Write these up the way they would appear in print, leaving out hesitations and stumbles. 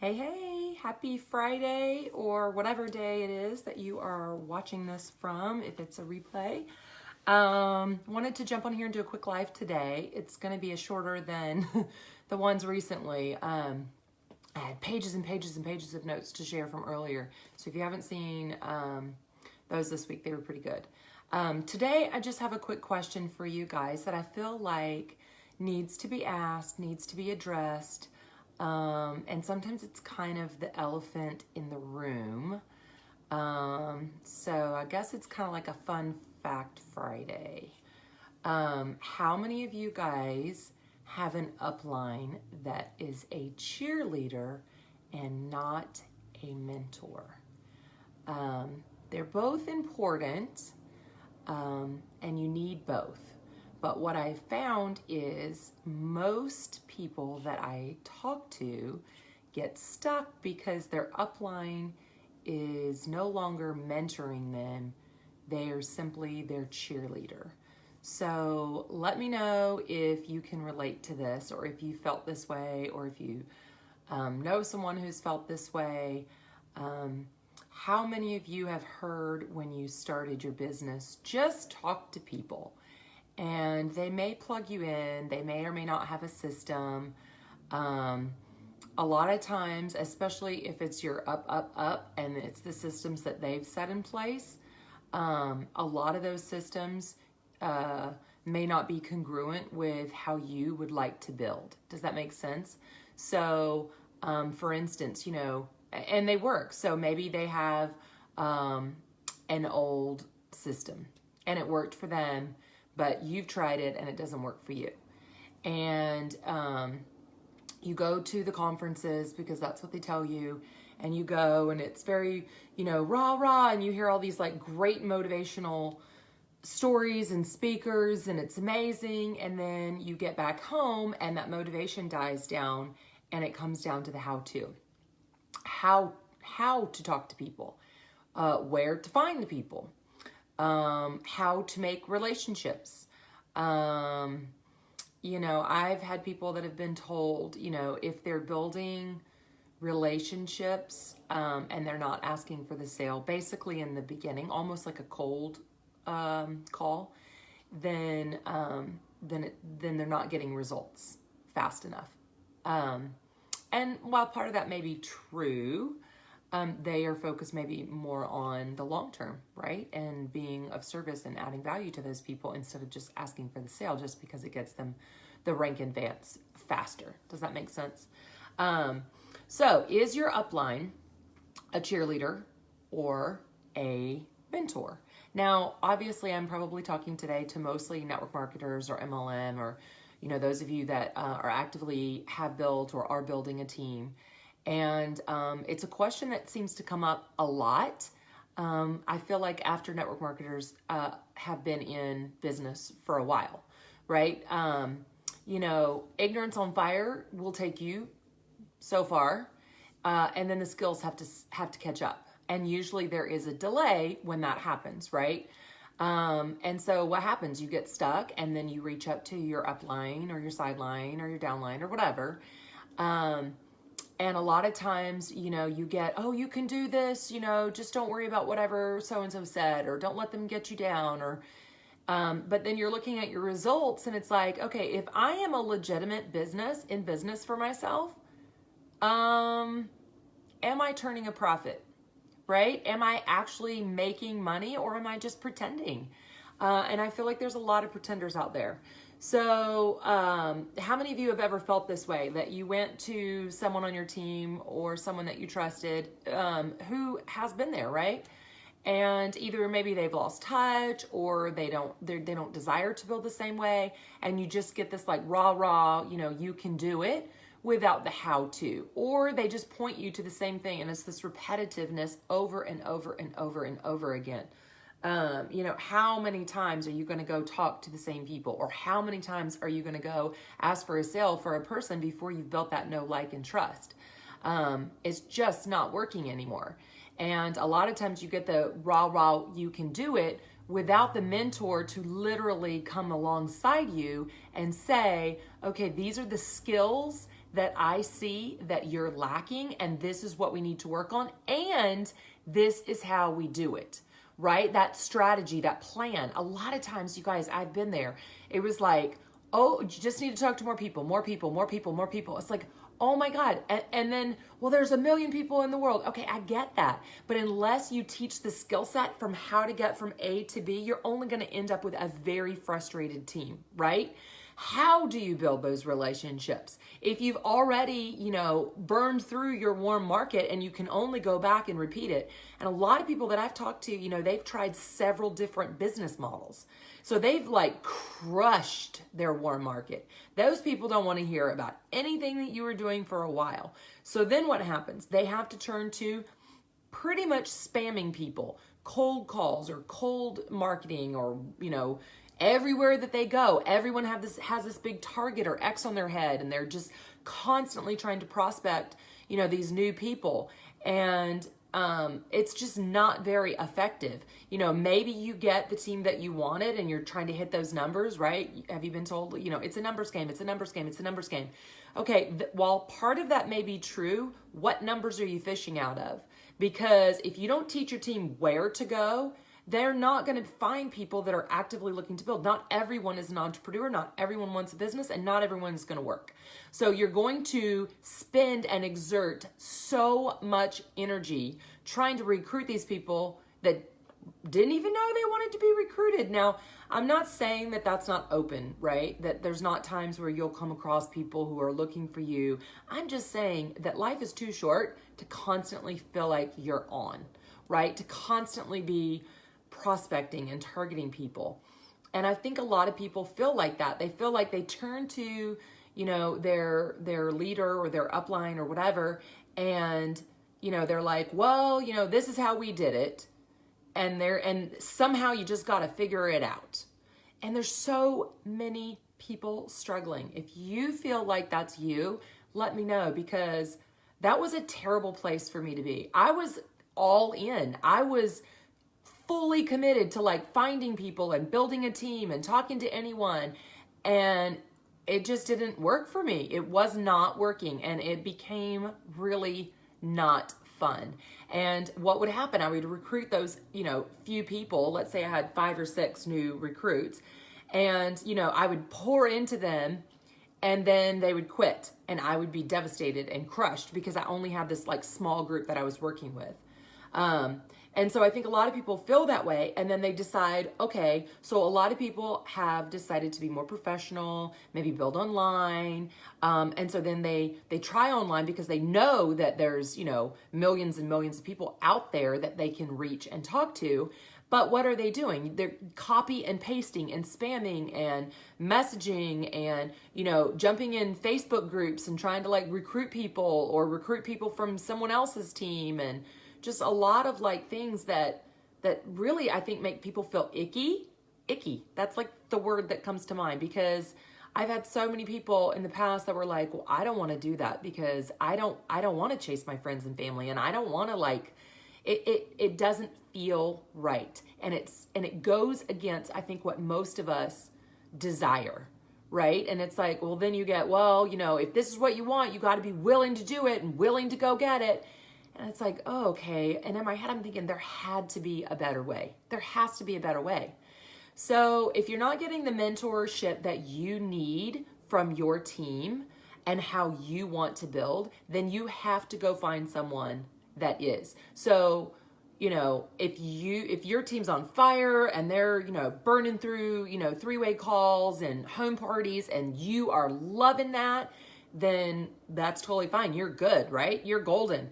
Hey, hey, happy Friday or whatever day it is that you are watching this from, if it's a replay. Wanted to jump on here and do a quick live today. It's going to be a shorter than the ones recently. I had pages and pages and pages of notes to share from earlier. So if you haven't seen those this week, they were pretty good. Today, I just have a quick question for you guys that I feel like needs to be asked, needs to be addressed. And sometimes it's kind of the elephant in the room. So I guess it's kind of like a fun fact Friday. How many of you guys have an upline that is a cheerleader and not a mentor? They're both important, and you need both. But what I found is most people that I talk to get stuck because their upline is no longer mentoring them. They are simply their cheerleader. So let me know if you can relate to this, or if you felt this way, or if you know someone who's felt this way. How many of you have heard when you started your business, just talk to people? And they may plug you in, they may or may not have a system. A lot of times, especially if it's your up, and it's the systems that they've set in place, a lot of those systems may not be congruent with how you would like to build. Does that make sense? So, for instance, and they work. So maybe they have an old system and it worked for them, but you've tried it and it doesn't work for you. And you go to the conferences because that's what they tell you, and you go and it's very, rah, rah, and you hear all these like great motivational stories and speakers, and it's amazing. And then you get back home and that motivation dies down, and it comes down to the how-to. How to talk to people, where to find the people, how to make relationships. I've had people that have been told, if they're building relationships and they're not asking for the sale, basically in the beginning, almost like a cold call, then they're not getting results fast enough. And while part of that may be true, they are focused maybe more on the long term, right? And being of service and adding value to those people instead of just asking for the sale just because it gets them the rank advance faster. Does that make sense? So is your upline a cheerleader or a mentor? Now, obviously, I'm probably talking today to mostly network marketers or MLM, or those of you that are actively have built or are building a team. And it's a question that seems to come up a lot. I feel like after network marketers have been in business for a while, right? Ignorance on fire will take you so far, and then the skills have to catch up. And usually there is a delay when that happens, right? And so what happens? You get stuck, and then you reach up to your upline or your sideline or your downline or whatever. And a lot of times, you get, oh, you can do this, just don't worry about whatever so-and-so said, or don't let them get you down, or, but then you're looking at your results and it's like, okay, if I am a legitimate business for myself, am I turning a profit, right? Am I actually making money, or am I just pretending? And I feel like there's a lot of pretenders out there. So how many of you have ever felt this way, that you went to someone on your team or someone that you trusted who has been there, right? And either maybe they've lost touch, or they don't desire to build the same way, and you just get this like rah, you can do it, without the how to, or they just point you to the same thing, and it's this repetitiveness over and over and over and over again. How many times are you going to go talk to the same people, or how many times are you going to go ask for a sale for a person before you've built that know, like, and trust? It's just not working anymore. And a lot of times you get the rah, you can do it, without the mentor to literally come alongside you and say, okay, these are the skills that I see that you're lacking, and this is what we need to work on, and this is how we do it, right? That strategy, that plan. A lot of times, you guys, I've been there. It was like, oh, you just need to talk to more people, more people, more people, more people. It's like, oh my God. And then, well, there's a million people in the world. Okay, I get that. But unless you teach the skill set from how to get from A to B, you're only going to end up with a very frustrated team, right? How do you build those relationships? If you've already, burned through your warm market and you can only go back and repeat it. And a lot of people that I've talked to, they've tried several different business models. So they've like crushed their warm market. Those people don't want to hear about anything that you were doing for a while. So then what happens? They have to turn to pretty much spamming people, cold calls or cold marketing, or, everywhere that they go, everyone has this big target or X on their head, and they're just constantly trying to prospect, these new people. And it's just not very effective. Maybe you get the team that you wanted and you're trying to hit those numbers, right? Have you been told, it's a numbers game, it's a numbers game, it's a numbers game. Okay, while part of that may be true, what numbers are you fishing out of? Because if you don't teach your team where to go, they're not going to find people that are actively looking to build. Not everyone is an entrepreneur. Not everyone wants a business, and not everyone is going to work. So you're going to spend and exert so much energy trying to recruit these people that didn't even know they wanted to be recruited. Now, I'm not saying that that's not open, right? That there's not times where you'll come across people who are looking for you. I'm just saying that life is too short to constantly feel like you're on, right? To constantly be prospecting and targeting people. And I think a lot of people feel like that. They feel like they turn to, their leader or their upline or whatever, and, they're like, well, this is how we did it. And somehow you just got to figure it out. And there's so many people struggling. If you feel like that's you, let me know, because that was a terrible place for me to be. I was all in. I was fully committed to like finding people and building a team and talking to anyone, and it just didn't work for me. It was not working, and it became really not fun. And what would happen, I would recruit those, few people. Let's say I had 5 or 6 new recruits, and, I would pour into them, and then they would quit, and I would be devastated and crushed because I only had this like small group that I was working with. And so I think a lot of people feel that way, and then they decide, okay, so a lot of people have decided to be more professional, maybe build online. And so then they try online because they know that there's, millions and millions of people out there that they can reach and talk to. But what are they doing? They're copy and pasting and spamming and messaging and, jumping in Facebook groups and trying to like recruit people or recruit people from someone else's team, and just a lot of like things that really I think make people feel icky. That's like the word that comes to mind, because I've had so many people in the past that were like, well, I don't want to do that because I don't want to chase my friends and family, and I don't want to like, it doesn't feel right. And it goes against, I think, what most of us desire. Right? And it's like, well, then you get, well, if this is what you want, you got to be willing to do it and willing to go get it. And it's like, oh, okay. And in my head, I'm thinking there had to be a better way. There has to be a better way. So if you're not getting the mentorship that you need from your team and how you want to build, then you have to go find someone that is. So, if your team's on fire and they're, burning through, 3-way calls and home parties, and you are loving that, then that's totally fine. You're good, right? You're golden.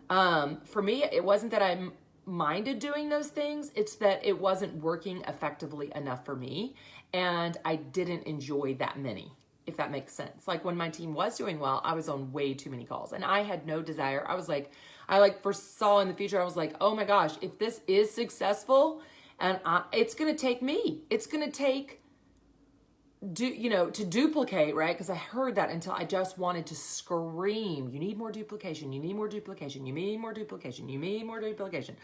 For me, it wasn't that I minded doing those things. It's that it wasn't working effectively enough for me, and I didn't enjoy that many, if that makes sense. Like when my team was doing well, I was on way too many calls, and I had no desire. I was like, I foresaw in the future, I was like, oh my gosh, if this is successful, and it's going to take me, it's going to take to duplicate, right? Because I heard that until I just wanted to scream, you need more duplication, you need more duplication, you need more duplication, you need more duplication.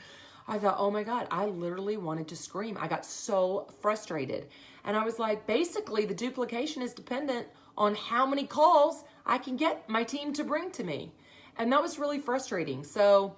I thought, oh my God, I literally wanted to scream. I got so frustrated. And I was like, basically the duplication is dependent on how many calls I can get my team to bring to me. And that was really frustrating. So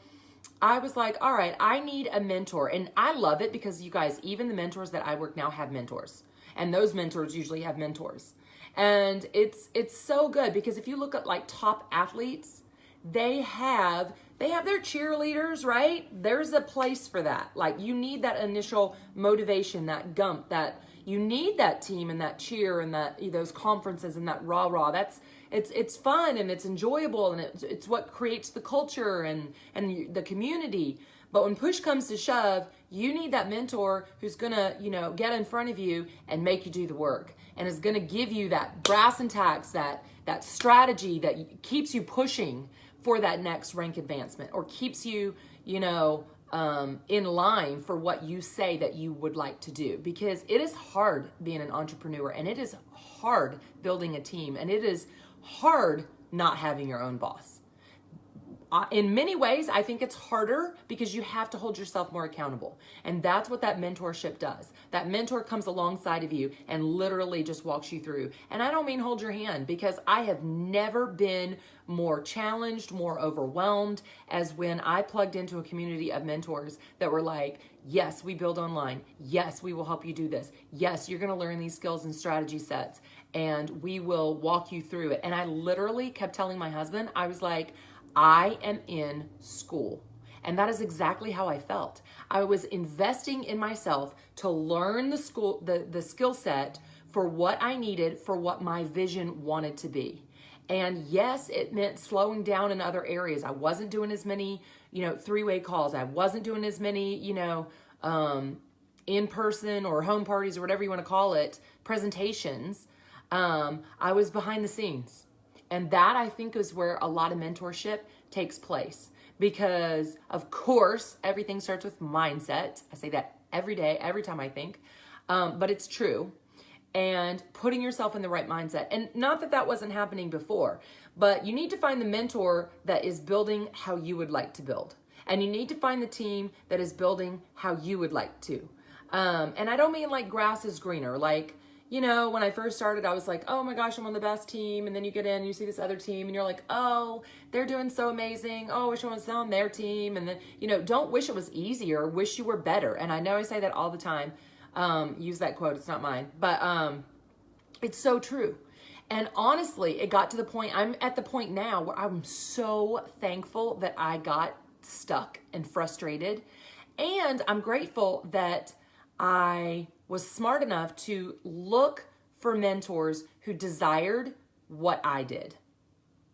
I was like, all right, I need a mentor. And I love it because you guys, even the mentors that I work now have mentors. And those mentors usually have mentors. And it's so good because if you look at like top athletes, they have their cheerleaders, right? There's a place for that. Like you need that initial motivation, that gump, that you need that team and that cheer and that those conferences and that rah. It's fun and it's enjoyable and it's what creates the culture and the community. But when push comes to shove, you need that mentor who's gonna, get in front of you and make you do the work and is gonna give you that brass and tacks, that strategy that keeps you pushing for that next rank advancement or keeps you, in line for what you say that you would like to do. Because it is hard being an entrepreneur and it is hard building a team and it is hard not having your own boss. In many ways, I think it's harder because you have to hold yourself more accountable. And that's what that mentorship does. That mentor comes alongside of you and literally just walks you through. And I don't mean hold your hand because I have never been more challenged, more overwhelmed as when I plugged into a community of mentors that were like, yes, we build online. Yes, we will help you do this. Yes, you're going to learn these skills and strategy sets and we will walk you through it. And I literally kept telling my husband, I was like, I am in school. And that is exactly how I felt. I was investing in myself to learn the skill set for what I needed, for what my vision wanted to be. And yes, it meant slowing down in other areas. I wasn't doing as many, three-way calls. I wasn't doing as many, in-person or home parties or whatever you want to call it, presentations. I was behind the scenes. And that, I think, is where a lot of mentorship takes place. Because, of course, everything starts with mindset. I say that every day, every time I think. But it's true. And putting yourself in the right mindset. And not that that wasn't happening before. But you need to find the mentor that is building how you would like to build. And you need to find the team that is building how you would like to. And I don't mean like grass is greener. Like, when I first started, I was like, oh my gosh, I'm on the best team. And then you get in and you see this other team and you're like, oh, they're doing so amazing. Oh, I wish I was on their team. And then, don't wish it was easier, wish you were better. And I know I say that all the time. Use that quote, it's not mine, but it's so true. And honestly, it got to the point, I'm at the point now where I'm so thankful that I got stuck and frustrated. And I'm grateful that I was smart enough to look for mentors who desired what I did,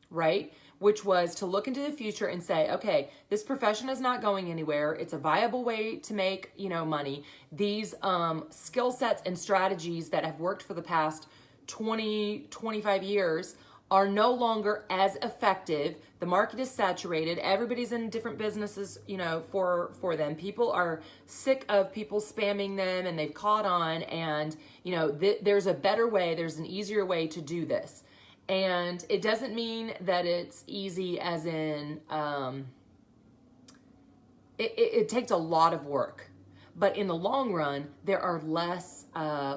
right? Which was to look into the future and say, okay, this profession is not going anywhere. It's a viable way to make, money. These skill sets and strategies that have worked for the past 20, 25 years are no longer as effective. The market is saturated. Everybody's in different businesses, for them. People are sick of people spamming them and they've caught on and, there's a better way. There's an easier way to do this. And it doesn't mean that it's easy as in, it takes a lot of work. But in the long run, there are less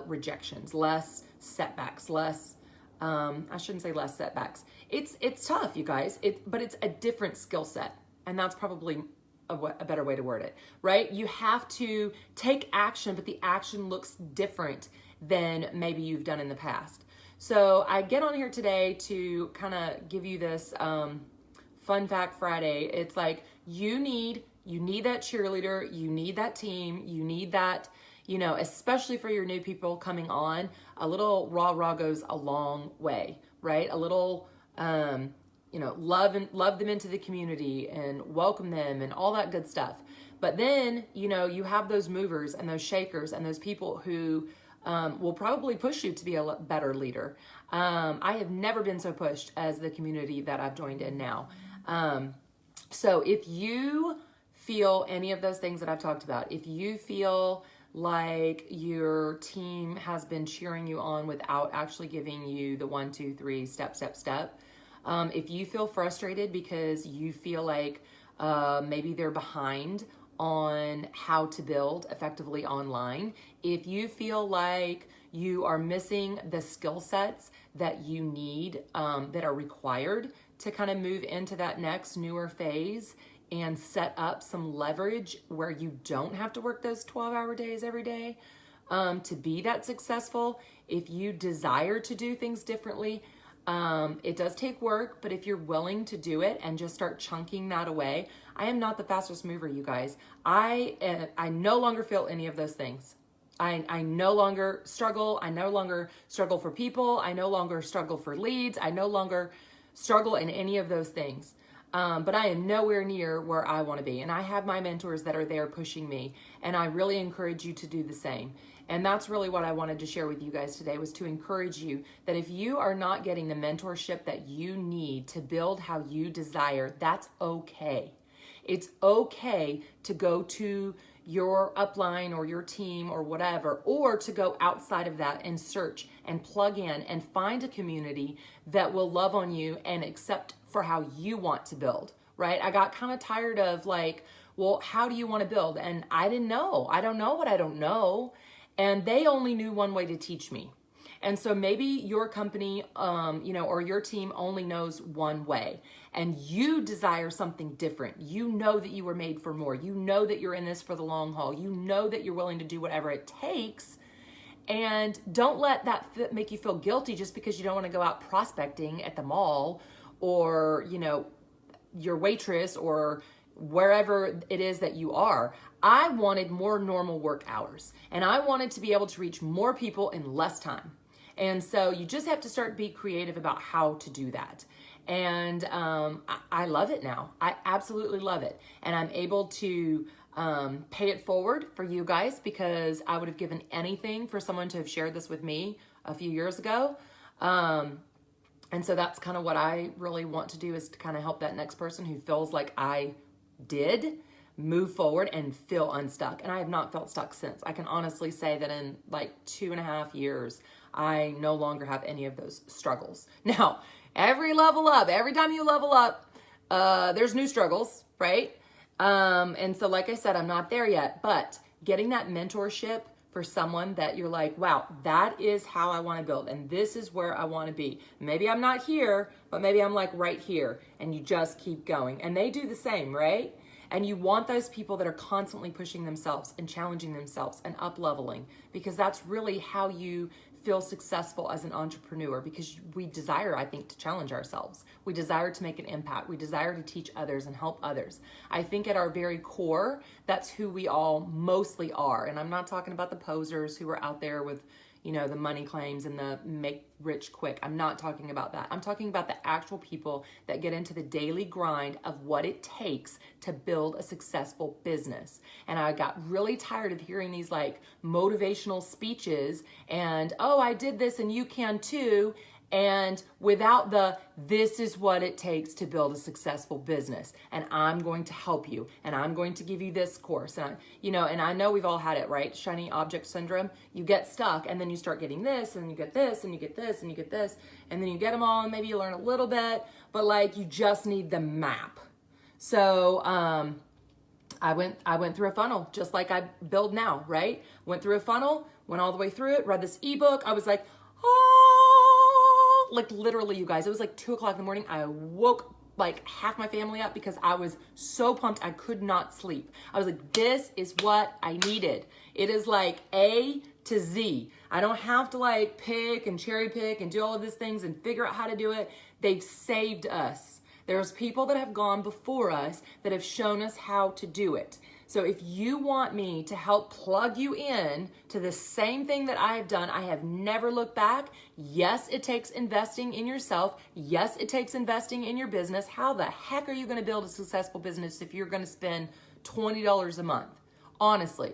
rejections, less setbacks, less... I shouldn't say less setbacks. It's tough, you guys. But it's a different skill set, and that's probably a better way to word it, right? You have to take action, but the action looks different than maybe you've done in the past. So I get on here today to kind of give you this Fun Fact Friday. It's like you need that cheerleader, you need that team, you need that. Especially for your new people coming on, a little rah goes a long way, right? A little, love them into the community and welcome them and all that good stuff. But then, you have those movers and those shakers and those people who will probably push you to be a better leader. I have never been so pushed as the community that I've joined in now. So if you feel any of those things that I've talked about, if you feel like your team has been cheering you on without actually giving you the 1, 2, 3 step. If you feel frustrated because you feel like maybe they're behind on how to build effectively online, if you feel like you are missing the skill sets that you need, that are required to kind of move into that next newer phase and set up some leverage where you don't have to work those 12-hour days every day to be that successful. If you desire to do things differently, it does take work, but if you're willing to do it and just start chunking that away, I am not the fastest mover, you guys. I no longer feel any of those things. I no longer struggle. I no longer struggle for people. I no longer struggle for leads. I no longer struggle in any of those things. But I am nowhere near where I want to be. And I have my mentors that are there pushing me. And I really encourage you to do the same. And that's really what I wanted to share with you guys today, was to encourage you that if you are not getting the mentorship that you need to build how you desire, that's okay. It's okay to go to your upline or your team or whatever, or to go outside of that and search and plug in and find a community that will love on you and accept for how you want to build, right? I got kind of tired of like, well, how do you want to build? And I didn't know. I don't know what I don't know. And they only knew one way to teach me. And so maybe your company, or your team only knows one way, and you desire something different. You know that you were made for more. You know that you're in this for the long haul. You know that you're willing to do whatever it takes. And don't let that make you feel guilty just because you don't want to go out prospecting at the mall or, your waitress or wherever it is that you are. I wanted more normal work hours, and I wanted to be able to reach more people in less time. And so you just have to start being creative about how to do that. And I love it now. I absolutely love it. And I'm able to pay it forward for you guys, because I would have given anything for someone to have shared this with me a few years ago. And so that's kind of what I really want to do, is to kind of help that next person who feels like I did move forward and feel unstuck. And I have not felt stuck since. I can honestly say that in like 2.5 years, I no longer have any of those struggles. Now, every time you level up, there's new struggles, right? And so like I said, I'm not there yet, but getting that mentorship for someone that you're like, wow, that is how I want to build, and this is where I want to be. Maybe I'm not here, but maybe I'm like right here, and you just keep going. And they do the same, right? And you want those people that are constantly pushing themselves and challenging themselves and up-leveling, because that's really how you feel successful as an entrepreneur, because we desire, I think, to challenge ourselves. We desire to make an impact. We desire to teach others and help others. I think at our very core, that's who we all mostly are. And I'm not talking about the posers who are out there with, the money claims and the make rich quick. I'm not talking about that. I'm talking about the actual people that get into the daily grind of what it takes to build a successful business. And I got really tired of hearing these like motivational speeches and, oh, I did this and you can too. And without this is what it takes to build a successful business. And I'm going to help you. And I'm going to give you this course. And, and I know we've all had it, right? Shiny object syndrome. You get stuck and then you start getting this and you get this and you get this and you get this. And then you get them all and maybe you learn a little bit, but like you just need the map. So, I went through a funnel just like I build now, right? Went through a funnel, went all the way through it, read this ebook. I was like, like literally, you guys, it was like 2:00 in the morning. I woke like half my family up because I was so pumped. I could not sleep. I was like, this is what I needed. It is like A to Z. I don't have to like pick and cherry pick and do all of these things and figure out how to do it. They've saved us. There's people that have gone before us that have shown us how to do it. So if you want me to help plug you in to the same thing that I have done, I have never looked back. Yes, it takes investing in yourself. Yes, it takes investing in your business. How the heck are you going to build a successful business if you're going to spend $20 a month? Honestly.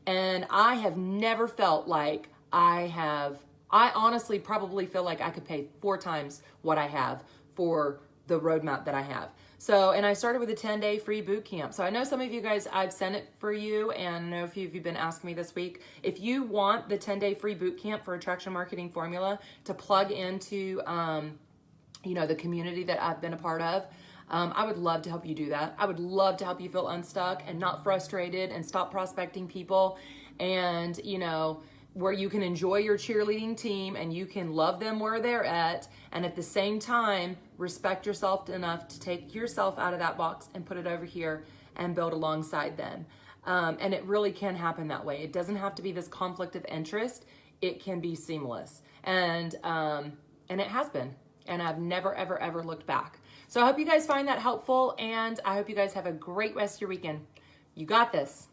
And I have never felt like I honestly probably feel like I could pay 4 times what I have for the roadmap that I have. So, and I started with a 10-day free boot camp. So I know some of you guys, I've sent it for you, and I know a few of you have been asking me this week. If you want the 10-day free boot camp for Attraction Marketing Formula to plug into, the community that I've been a part of, I would love to help you do that. I would love to help you feel unstuck and not frustrated and stop prospecting people and, where you can enjoy your cheerleading team and you can love them where they're at, and at the same time respect yourself enough to take yourself out of that box and put it over here and build alongside them. And it really can happen that way. It doesn't have to be this conflict of interest. It can be seamless, and it has been, and I've never ever ever looked back. So I hope you guys find that helpful, and I hope you guys have a great rest of your weekend. You got this.